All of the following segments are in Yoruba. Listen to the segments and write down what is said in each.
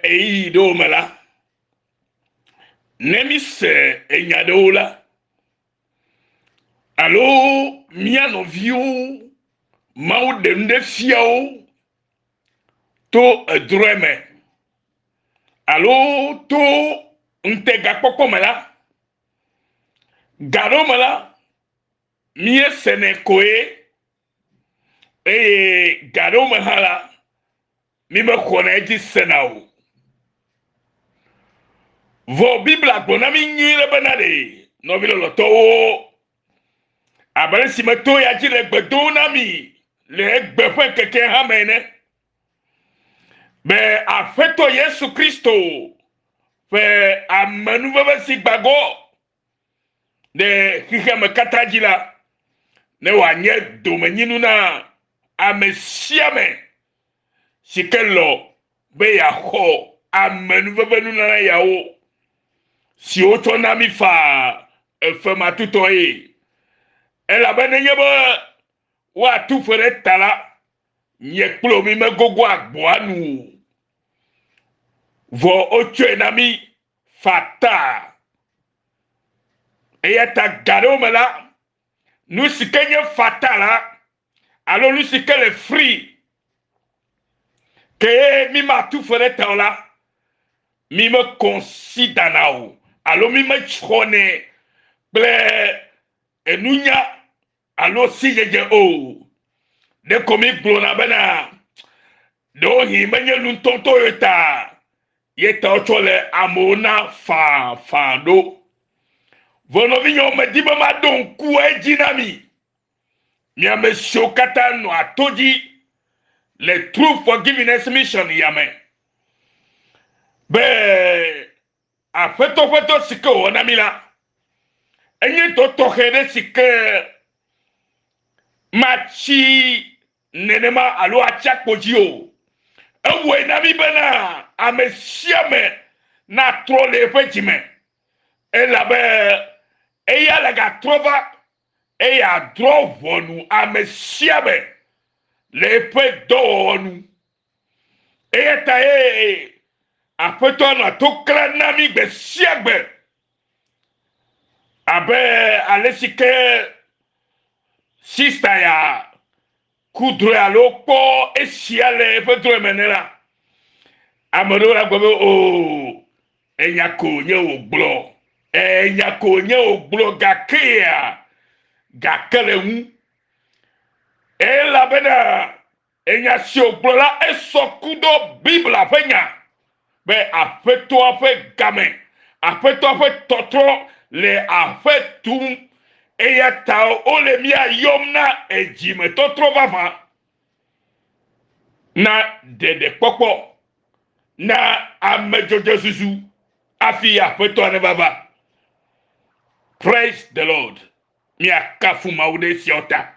eyi do mala nemis enyadola alo miano viu mau de fiao to dreme alo to ntega poko mala garo mala mie sene koe garo mahala mi me koneji senao vo bibla gbona mi nyire benade no bilo loto abale si meto ya ji le gbedona mi le gbefe keke hamene be afeto Yesu Kristo fe amanu baba si gbago de hiheme katajila ne wanye domenyinu na amesiame sikelo be ya ho amanu baba nu na yawo si oto na mi fa efe matuto yi ela bene yeba wa tu fere tala nye kplo mi me gogo agbo anu vo ocho na mi fata eyata garo mela nu sikenye fatala alo nu sikele free ke mi ma tu fere tala mi me considère nao alo mi me chone ble enunya alo si jeje o de komi glona bena do hi menye luntonto yeta ochole amona fa do vono vinyo me diba ma don ku ejinami mi ame shokata no atoji le true forgiveness mission yame be afeto sike wona mila enye to hede sike machi nenema alo achakpojio ewe na mi bena amesiame na trole fetime elabe eya lega trova eya drovonu amesiame le pe donu eyata afeto na to kla na mi gbe siagbe abe alesike sister ya kudre aloko esiale fedro menela amado la gobe o enyako nye oglo gakia gakelemu ela bena enyasi oglo la esokudo bibla fenya be afeto afe game afeto afe totro le afetum eya tao ole mia yomna ejime totro vava na dede popo na amejojo susu afi afeto ane vava. Praise the Lord. Mia kafu maude siota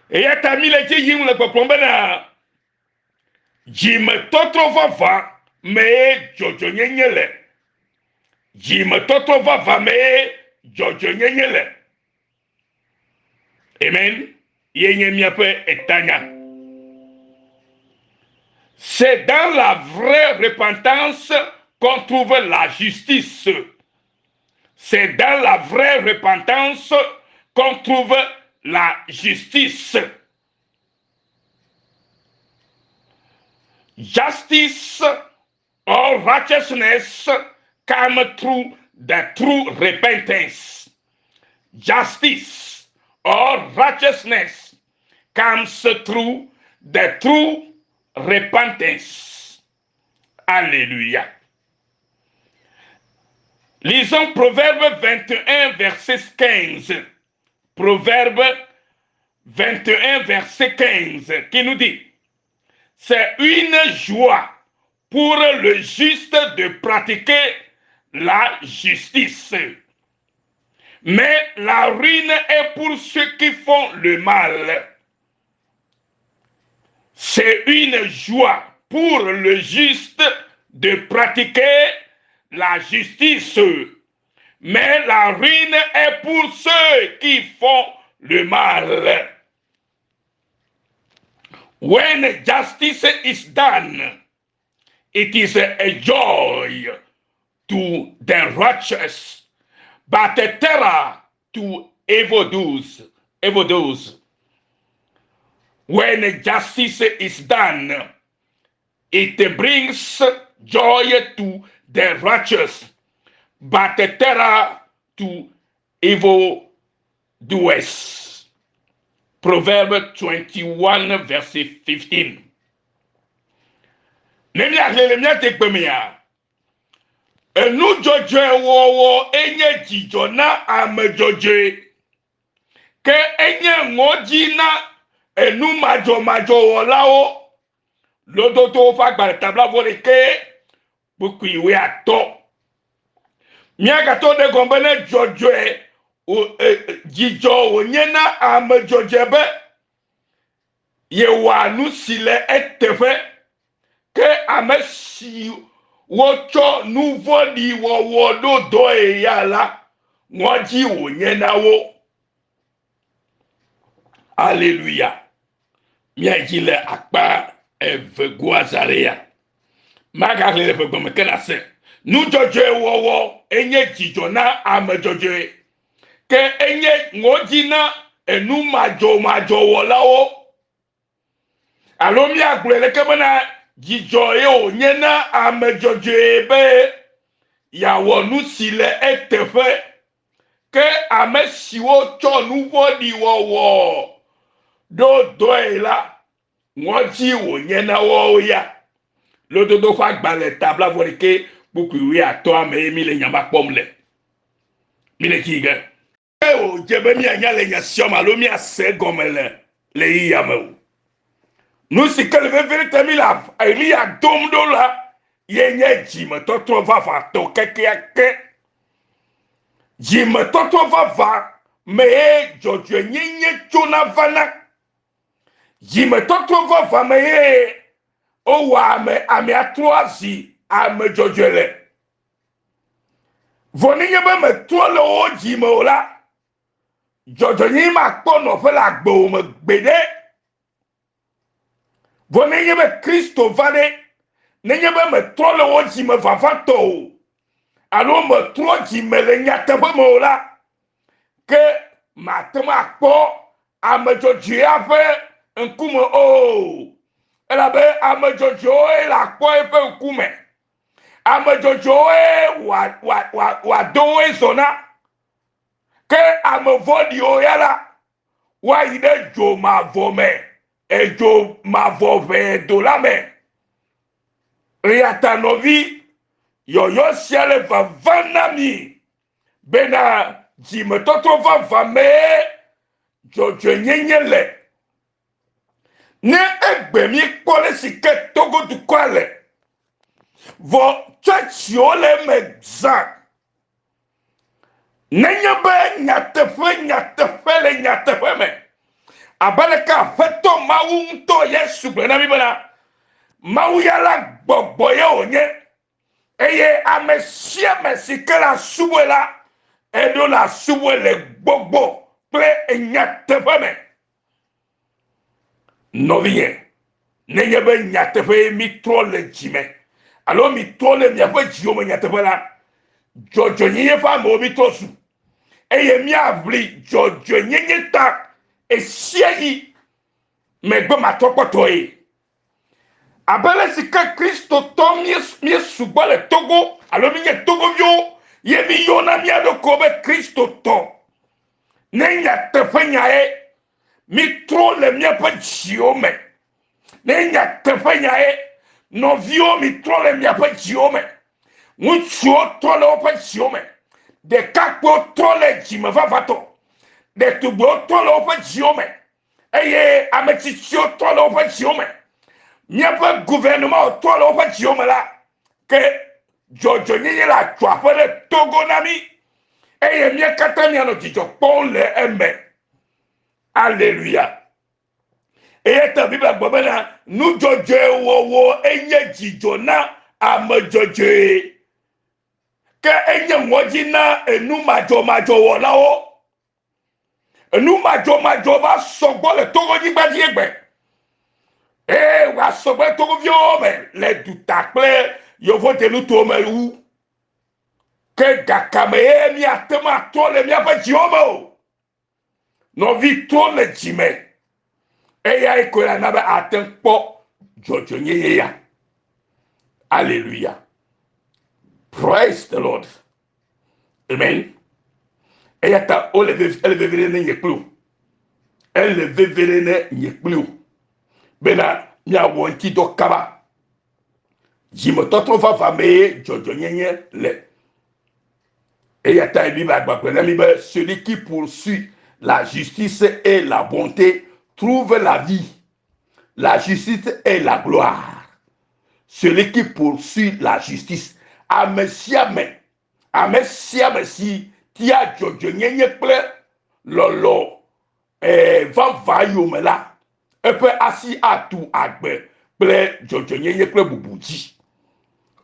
eya tamile je yim le poplombe na jime totro vava me jojo nyenyele jime totro vava me jojo nyenyele. Amen. Yenye miape etanya. C'est dans la vraie repentance qu'on trouve la justice. C'est dans la vraie repentance qu'on trouve la justice. Justice or righteousness come through the true repentance. Justice or righteousness comes through the true repentance. Alléluia. Lisons Proverbe 21, verset 15. Proverbe 21, verset 15, qui nous dit: c'est une joie pour le juste de pratiquer la justice, mais la ruine est pour ceux qui font le mal. C'est une joie pour le juste de pratiquer la justice, mais la ruine est pour ceux qui font le mal. When justice is done, It is a joy to the righteous, but a terror to evildoers. When justice is done, it brings joy to the righteous, but a terror to evildoers. Proverbe 21, verset 15. Enu jojo wo enye jijo na amejojo ke enye ngoji na enu majo wo lawo lodo to fa gba tabla vole ke buku iwe ato miaga to de gombe na jojo jijo onye na amejojo be ye wa nu sile etefe ke amesi wocho nouveau di wo do e ya la won ji wo yen na wo. Alléluia. Mia ji le akpa evego azaria maga le fegbo me kana se nu jojo wo enye jijo na amejojo ke enye ngoji na enu majo wo lawo alomi agule ke bana jijo ye onye na amejojo ebe ya wonu sile etefe ke amesiwo cho nuvo di wo do ela ngoji onye na wo ya lododo fa gbale tabla vorike buku wi ato ame mi le nyama pomle mi le kiga e o jebe mi anya le nya sioma lo mi ase gomele le yiyame. Nous si quelle vérité mi la Elia domdo la yenye jime toto va to keke jime toto va me jojo nyenye chona vana jime toto va me o wa me ame atroasi ame jojo le voninye be me to le o jime ola jojo nyi ma po no fe la gbo me gbede. Vous n'ayez pas Christo vale, n'ayez pas me trop le haut qui me va fato. Alors me trop qui me le nyate pas mola. Que ma tema po a me jojo a fait un coup me oh. Elle avait a me jojo et la po e fait un coup me. A me jojo e wa do e zona. Que a me vodi o yala. Wa ide jo ma vome. Ejo mavove do la me riata novi yo siale va vanami bena jime toto va me jojo nyenyele ne egbe mi pole sike togo du kwale vo church yo le meza nenye be nyatefe le me abaleka feto mawu nto Yesu gbe na mi bana mawu yala gbogbo ye onye eye amesia mesikela suwela edo la suwele gbogbo ple enyatefe me novie nenye be nyatefe mi trole jime alo mi trole mi afa jio me nyatefe la jojo nyenye fa mo mi tosu eye mi avli jojo nyenye ta esiayi megbe matokpotoe abele sika Kristo to mi subo le togo alo mi nye togo vio ye mi yo na mi adoko be Kristo to nenya tefenya e mi tro le mi pa jiome nenya tefenya e no vio mi tro le mi pa jiome mucho to le pa jiome de kakpo to le jime vavato de tubo tolo opa jiome eye ametitio tolo opa jiome miepa gouvernement tolo opa jiome la ke jojo nyenye la twafe le togo nami eye mie kata miano jijo pon le eme. Alléluia. Eye ta Bible gbobena nu jojo wo enye jijo na ame jojo ke enye ngoji na enu majo wo lawo enu majo ba sogbo le togo ni gbadi egbe wa sobe to vio me le du takle yo vote nu to me wu ke gakame mi atema to le mi apa jiomo no vi to le jime ya ikola na ba atempo jojo nye ya. Hallelujah. Praise the Lord. Amen. Eyata elevevere ne yeklu. Elevevere ne yeklu. Bena nya wonti do kaba. Jimo toto va me jojo nyenye le. Eyata ebiba gbapena mi ba celui qui poursuit la justice et la bonté trouve la vie. La justice et la gloire. Celui qui poursuit la justice. Amesiame si tia jojo nyenye ple lolo va yomela epe asi atu agbe ple jojo nyenye ple bubuji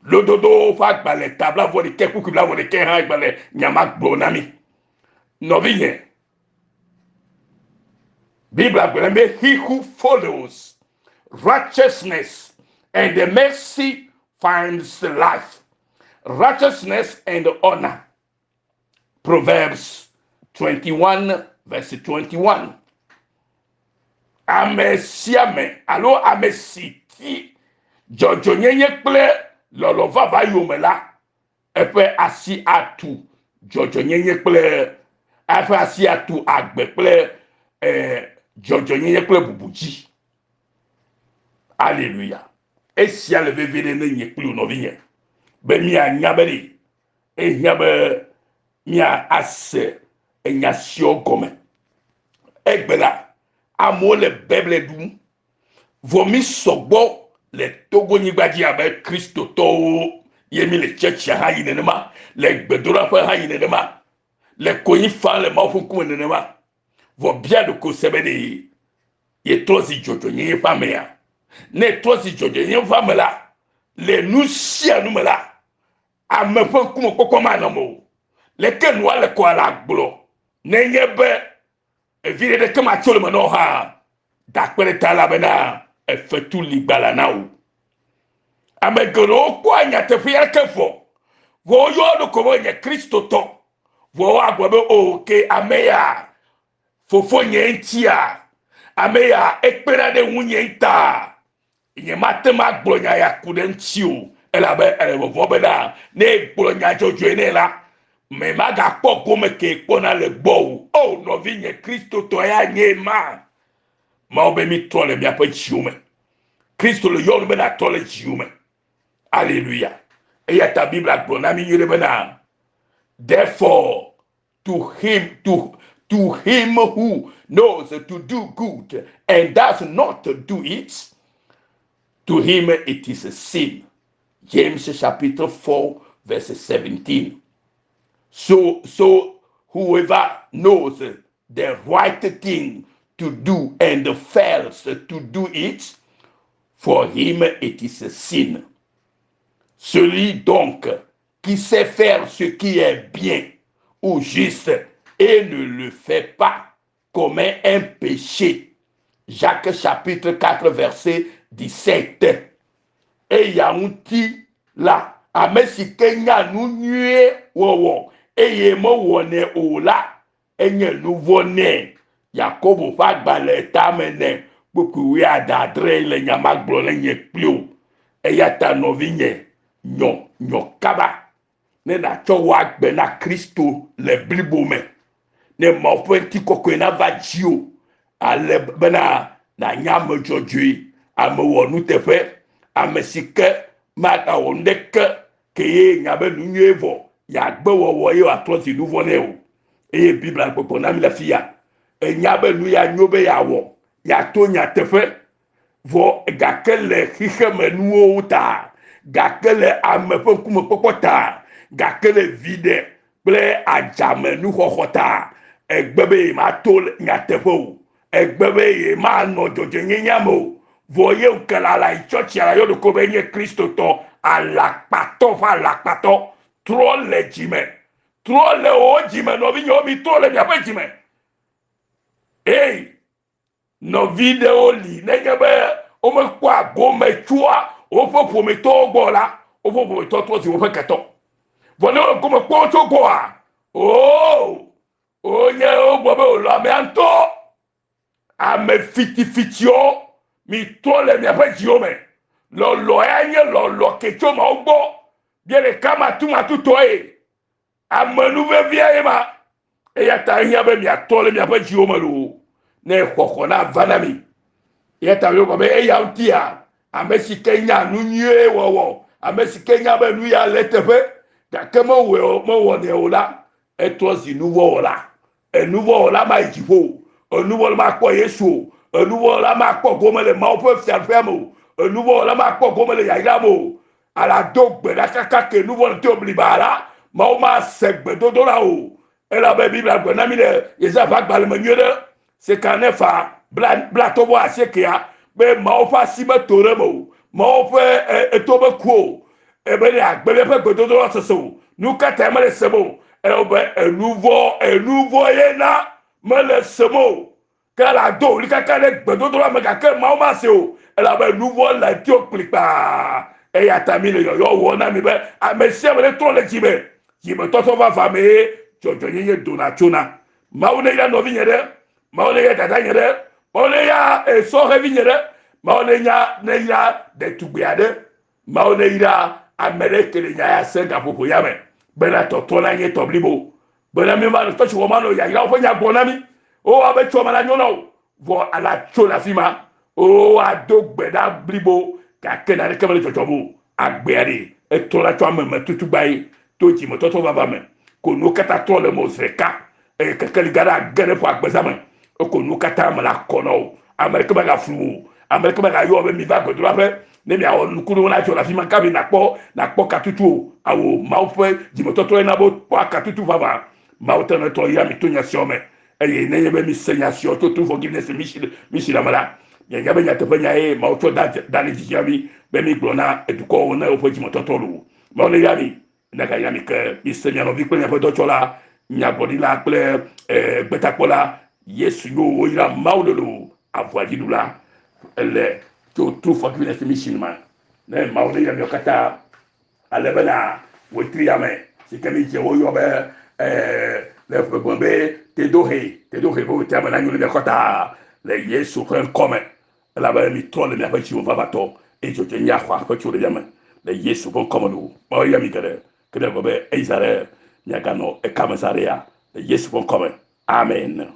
lododo fa gbale tabla vo de ke kuku bla vo de ke ha gbale nyama gbonami novinye Bible gbele he who follows righteousness and the mercy finds life. Righteousness and honor. Proverbs 21 verse 21. Amesiame alo amesiti jojo nyenye ple lolo va yomela epe asi atu jojo nyenye ple epe asi atu agbe ple jojo nyenye ple bubuji. Alléluia. Esia le vevere ne nyeklu no vinye be mia nyabeli ehyabe mia ase enyasio gome egbela amole beble dum vomi sogbo le togo nyigbaji abe Kristo to yemi le church ha yinenema le gbedora fa ha yinenema le koyi fa le mafuku nenema vo bia de ko sebede ye tozi jojo nyi fa mea ne tozi jojo nyi fa mela le nusia numela amefo kuma kokoma na mo le kenwa le ko ala gbo nenye be evire de kama tolma no ha dakpere tala bena efetu ligbala na o amegoro kwa nya te fier kefo wo yo do ko nye Kristo to wo agwabe o ke ameya fofo nye ntia ameya ekpera de nwunye nta nye matema gblonya ya kudentio ela be vo beda ne gblonya jojo ne la me maga po gome ke pona le gbo o no vinye Kristo to ya nyema ma obe mi tole mi apa chiume Kristo le yon be na tole chiume. Alléluia. Et ya ta Bible agbona mi yire bena therefore to him who knows to do good and does not do it, to him it is a sin. James chapitre 4 verse 17. So whoever knows the right thing to do and fails to do it, for him it is a sin. Celui donc qui sait faire ce qui est bien ou juste et ne le fait pas commet un péché. Jacques chapitre 4 verset 17. Et yaunti la amesi kenya nunye wowo eye mo wone ola enye nouveau né Yakobo fa gbale tamene buku wi adadre le nyamagbo le nye plio eyata novinye nyo kaba ne na cho wa gbe na Kristo le blibome ne mo penti kokwe na vajio ale bena na nyame jojui ame wonu tefe ame sike mata wondeke keye nyabe nunyevo ya gbe wowo ye atrosi nouveau né o e Bible akoko na mi la fia nyabe nu ya nyobe ya wo ya to nya tefe vo gakele hiheme nuo ta gakele amefe kuma popota gakele vide ple ajame nu hohota egbebe ma to nya tefe egbebe ye ma no jojo nyanyamo vo ye ukala la church ya yo de ko benye Kristo to ala pato tro le ojime no bi nyobi to le ya pejime. Hey, no video li nengebe o me kwa go me chua o fo pour me to gbo la o fo pour me to si o fe keto voilà go me kwa to go a o nye o gbo be o lo me anto a me fitio mi to le mi afa ji o me lo ya nye lo ke cho ma o gbo bien le kama tu ma tu to e a me nou ve vie ma e ya ta hia be mi ato le mi afa ji o me lo ne koko na vanami yeta yo ko be e ya utia amesi kenya nu nye wo amesi kenya be nu ya letefe da kemo we mo wo de ola eto si nu wo ola enu wo ola ma jifo enu wo ma ko yesu enu wo ola ma ko go mele ma o fe fi afemo enu wo ola ma ko go mele ya ilamo ala dogbe la kaka ke nu wo te oblibara ma o ma segbe dodo la o e la be bible agbe na mi le yesa fa gba le menye c'est kanefa bla to bo asekia be ma o fa si me tore mo ma o fe to be ku e be ya gbe be godo do so nu ka ta me le sebo e o be nouveau yena me le sebo ka la do li ka ka le godo do me ka ke ma o ma se o e la be nouveau la ti o klipa e ya ta mi le yo wo na mi be a me se me le to le jibe jibe to va fa me jojo ye donachona ma o ne ya no vi nyere maone ya tata nyere maone ya so heavy nyere maone ya ne ya de tugbiade maone ya amerike le ya senga popo ya me bena toto na nye toblibo bena mi ma to chwo mano ya ira fo nya bonami o abe chwo mala nyono vo ala chola fima o adogbeda blibo ka kena ne kemele chochobu agbeari e to la chwa me tutu bai to ji mo toto baba me ko no kata to le mo sreka e kakali gara gane fo agbezame ko nu kata mala kono amerika ba ga flu amerika ba ga yo be mi va go drope ne mi awon kuru na chola fi man ka bi na kpo katutu awo maufe jimototo na bo pa katutu baba mauta na to ya mi to nya siome e ne ye be mi senya sio to tu forgiveness mi la mala ya ya be nya te fanya e mauto da ni jiami be mi glona e du ko na o fo jimototo lu ma ne ya mi na ga ya mi ke mi senya no vi ko nya fo do chola nya bodi la ple betakola yesu yo oyira maulolo avoidula ele to true forgiveness mission man ne maule ya yokata alebana wetri yame sikami je wo yo be le bombe te dohe bo te amana nyule kota le yesu ren come la ba mi tole mi abachi wo babato e jo je nya kwa abachi wo yame le yesu bon come lu mo ya mi kede bo be eizare nyagano e kamazarea le yesu bon come amen.